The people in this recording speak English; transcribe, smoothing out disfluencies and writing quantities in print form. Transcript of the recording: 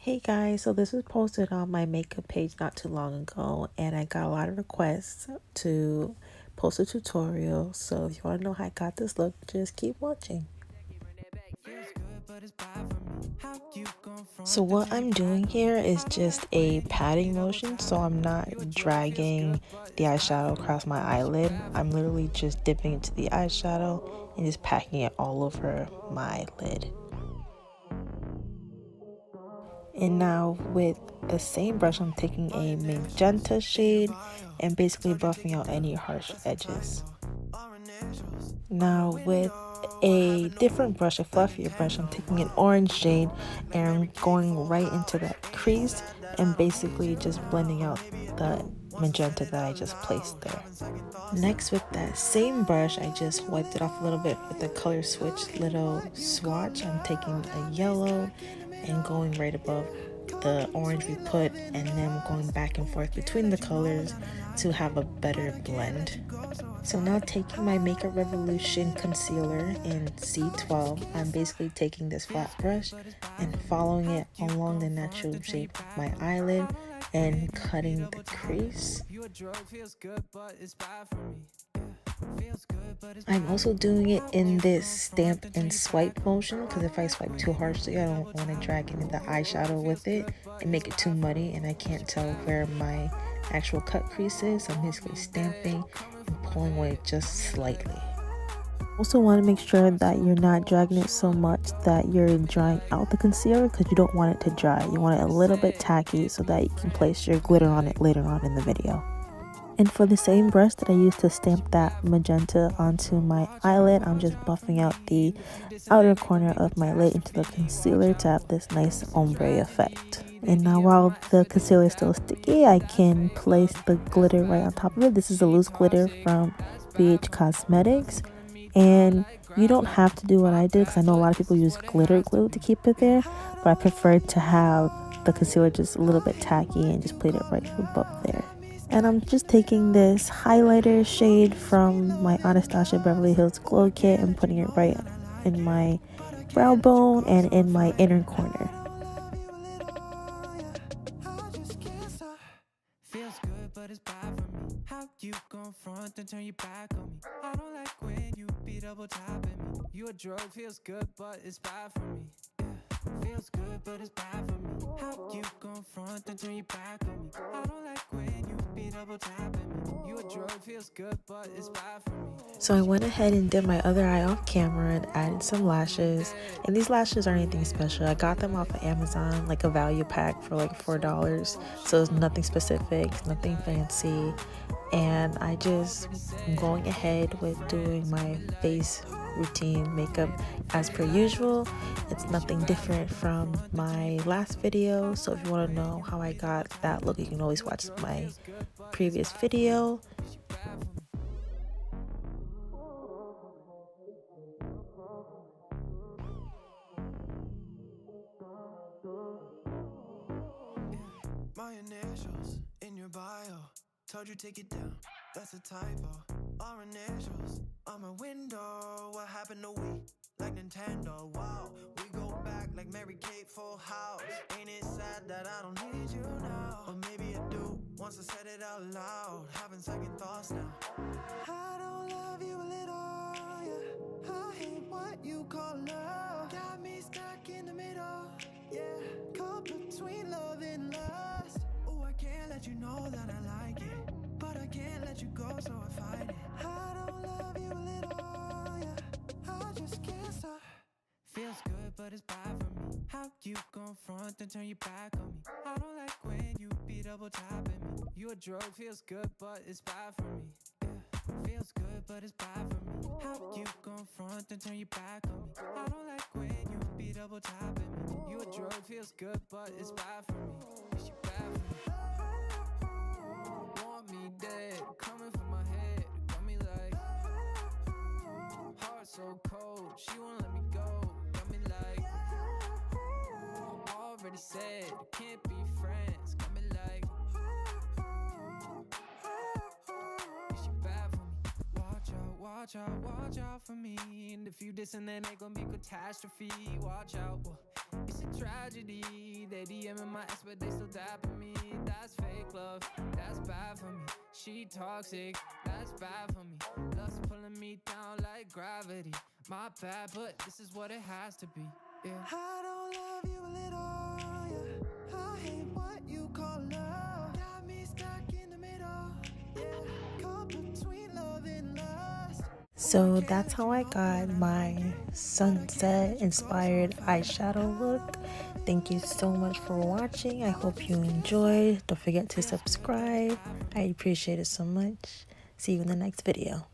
Hey guys, so this was posted on my makeup page not too long ago, and I got a lot of requests to post a tutorial. So if you want to know how I got this look, just keep watching. So what I'm doing here is just a patting motion, so I'm not dragging the eyeshadow across my eyelid. I'm literally just dipping into the eyeshadow and just packing it all over my lid. And now with the same brush, I'm taking a magenta shade and basically buffing out any harsh edges. Now with a different brush, a fluffier brush, I'm taking an orange shade and I'm going right into that crease and basically just blending out the magenta that I just placed there. Next, with that same brush, I just wiped it off a little bit with the color switch little swatch. I'm taking a yellow and going right above the orange we put, and then going back and forth between the colors to have a better blend. So now, taking my Makeup Revolution concealer in C12, I'm basically taking this flat brush and following it along the natural shape of my eyelid and cutting the crease. I'm also doing it in this stamp and swipe motion because if I swipe too harshly, I don't want to drag any of the eyeshadow with it and make it too muddy and I can't tell where my actual cut crease is. So I'm basically stamping and pulling away just slightly. Also want to make sure that you're not dragging it so much that you're drying out the concealer because you don't want it to dry. You want it a little bit tacky so that you can place your glitter on it later on in the video. And for the same brush that I used to stamp that magenta onto my eyelid, I'm just buffing out the outer corner of my lid into the concealer to have this nice ombre effect. And now while the concealer is still sticky, I can place the glitter right on top of it. This is a loose glitter from BH Cosmetics. And you don't have to do what I did because I know a lot of people use glitter glue to keep it there, but I prefer to have the concealer just a little bit tacky and just place it right above there. And I'm just taking this highlighter shade from my Anastasia Beverly Hills Glow Kit and putting it right in my brow bone and in my inner corner. Feels good, but it's bad for me. How you gon' front and turn your back on me? I don't like when you be double tapping me. You a drug, feels good, but it's bad for me. Feels good, but it's bad for me. How you gon' front and turn your back on me? I don't like when you be double tapping me. You a drug, feels good, but it's bad for me. So I went ahead and did my other eye off camera and added some lashes. And these lashes aren't anything special. I got them off of Amazon, like a value pack for like $4. So it's nothing specific, nothing fancy. And I just am going ahead with doing my face routine makeup as per usual. It's nothing different from my last video, so if you want to know how I got that look, you can always watch my previous video. My initials in your bio, told you take it down, that's a typo. Our initials on my window, what happened to we? Like Nintendo, wow. We go back like Mary Kate, Full House. Ain't it sad that I don't need you now? Or maybe I do, once I said it out loud. Having second thoughts now. I don't love you a little, yeah. I hate what you call love. Got me stuck in the middle, yeah. Caught between love and lust. Oh, I can't let you know that I like it, but I can't let you go, so I fight it. I don't love you a little, yeah. I just can't stop. Feels good, but it's bad for me. How you gon' front and turn your back on me? I don't like when you be double tapping me. You a drug, feels good, but it's bad for me. Feels good, but it's bad for me. How you gon' front and turn your back on me? I don't like when you be double tapping me. You a drug, feels good, but it's bad for me. Is you bad for me? Want me dead, coming from my head. Got me like heart so cold, she won't let me go. Got me like already said, can't be friends. Got me like is you bad for me? Watch out, watch out, watch out for me. And if you diss, then it gon' be catastrophe. Watch out, it's a tragedy. They DM in my ex, but they still dapping me. That's fake love, that's bad for me. She toxic, that's bad for me. Love's pulling me down like gravity. My bad, but this is what it has to be. Yeah. I don't love you a little, yeah. I hate what you call love. Got me stuck in the middle, yeah. Caught between love and lust. So that's how I got my sunset inspired eyeshadow look. Thank you so much for watching. I hope you enjoyed. Don't forget to subscribe. I appreciate it so much. See you in the next video.